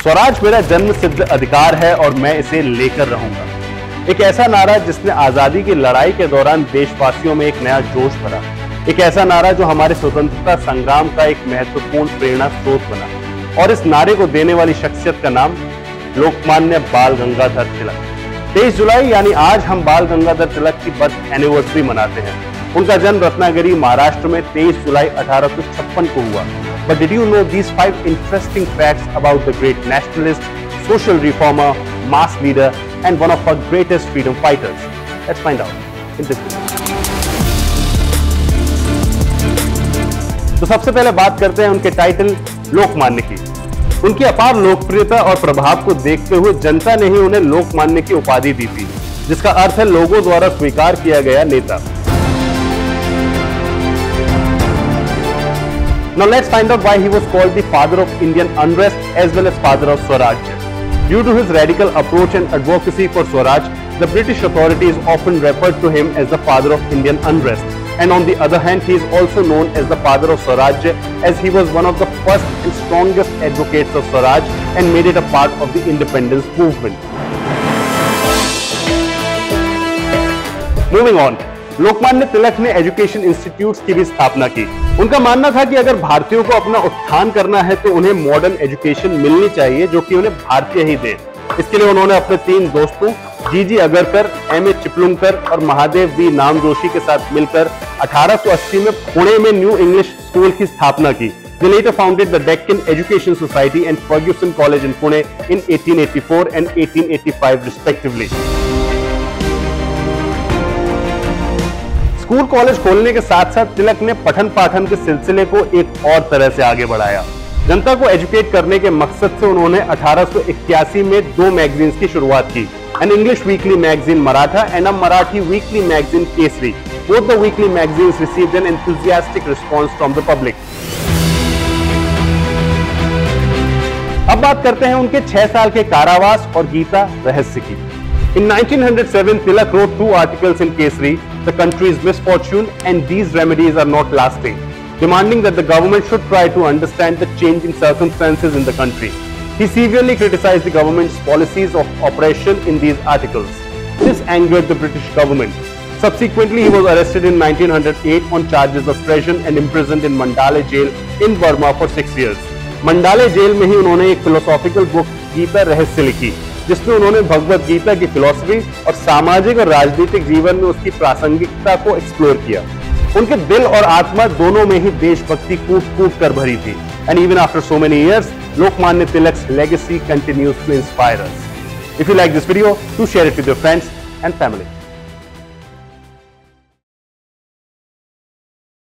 स्वराज मेरा जन्म सिद्ध अधिकार है और मैं इसे लेकर रहूंगा। एक ऐसा नारा जिसने आजादी की लड़ाई के दौरान देशवासियों में एक नया जोश भरा। एक ऐसा नारा जो हमारे स्वतंत्रता संग्राम का एक महत्वपूर्ण प्रेरणा स्रोत बना। और इस नारे को देने वाली शख्सियत का नाम लोकमान्य बाल गंगाधर तिलक। 23 जुलाई यानी आज हम बाल गंगाधर तिलक की बर्थ एनिवर्सरी मनाते हैं। उनका जन्म रत्नागिरी महाराष्ट्र में 23 जुलाई 1856 को हुआ। But did you know these 5 interesting facts about the great nationalist, social reformer, mass leader, and one of our greatest freedom fighters? Let's find out in this video. तो सबसे पहले बात करते हैं उनके टाइटल लोकमान्य की। उनकी अपार लोकप्रियता और प्रभाव को देखते हुए जनता ने ही उन्हें लोकमान्य की उपाधि दी थी, जिसका अर्थ है लोगों द्वारा स्वीकार किया गया नेता। Now let's find out why he was called the father of Indian unrest as well as father of Swaraj. Due to his radical approach and advocacy for Swaraj, the British authorities often referred to him as the father of Indian unrest. And on the other hand, he is also known as the father of Swaraj as he was one of the first and strongest advocates of Swaraj and made it a part of the independence movement. Moving on. Lokmanya Tilak ने education institutes की भी स्थापना की। उनका मानना था कि अगर भारतीयों को अपना उत्थान करना है तो उन्हें मॉडर्न एजुकेशन मिलनी चाहिए जो कि उन्हें भारतीय ही दे। इसके लिए उन्होंने अपने 3 दोस्तों जी अगरकर, M.A. चिपलुंकर और महादेव V. नामजोशी के साथ मिलकर 1880 में पुणे में न्यू इंग्लिश स्कूल की स्थापना की। They later founded the Deccan Education Society and Fergusson College in Pune in 1884 and 1885 respectively. School college खोलने के साथ साथ तिलक ने पठन पाठन के सिलसिले को एक और तरह से आगे बढ़ाया। जनता को एजुकेट करने के मकसद से उन्होंने 1881 में 2 मैगजीन्स की शुरुआत की, an English weekly magazine Maratha and a Marathi weekly magazine Kesari. Both the weekly magazines received an enthusiastic response from the public. अब बात करते हैं उनके 6 साल के कारावास और गीता रहस्य की। In 1907, Tilak wrote 2 articles in Kesari, The Country's Misfortune and These Remedies Are Not Lasting, demanding that the government should try to understand the changing circumstances in the country. He severely criticized the government's policies of oppression in these articles. This angered the British government. Subsequently, he was arrested in 1908 on charges of treason and imprisoned in Mandale jail in Burma for 6 years. Mandale jail में ही उन्होंने एक philosophical book Gita रहस्य लिखी, जिसमें उन्होंने भगवत गीता की philosophy और सामाजिक और राजनीतिक जीवन में उसकी प्रासंगिकता को एक्सप्लोर किया। उनके दिल और आत्मा दोनों में ही देशभक्ति कूट कर भरी थी। And even after so many years, Lokmanya तिलक's legacy continues to inspire us. If you like this video, do share it with your friends and family.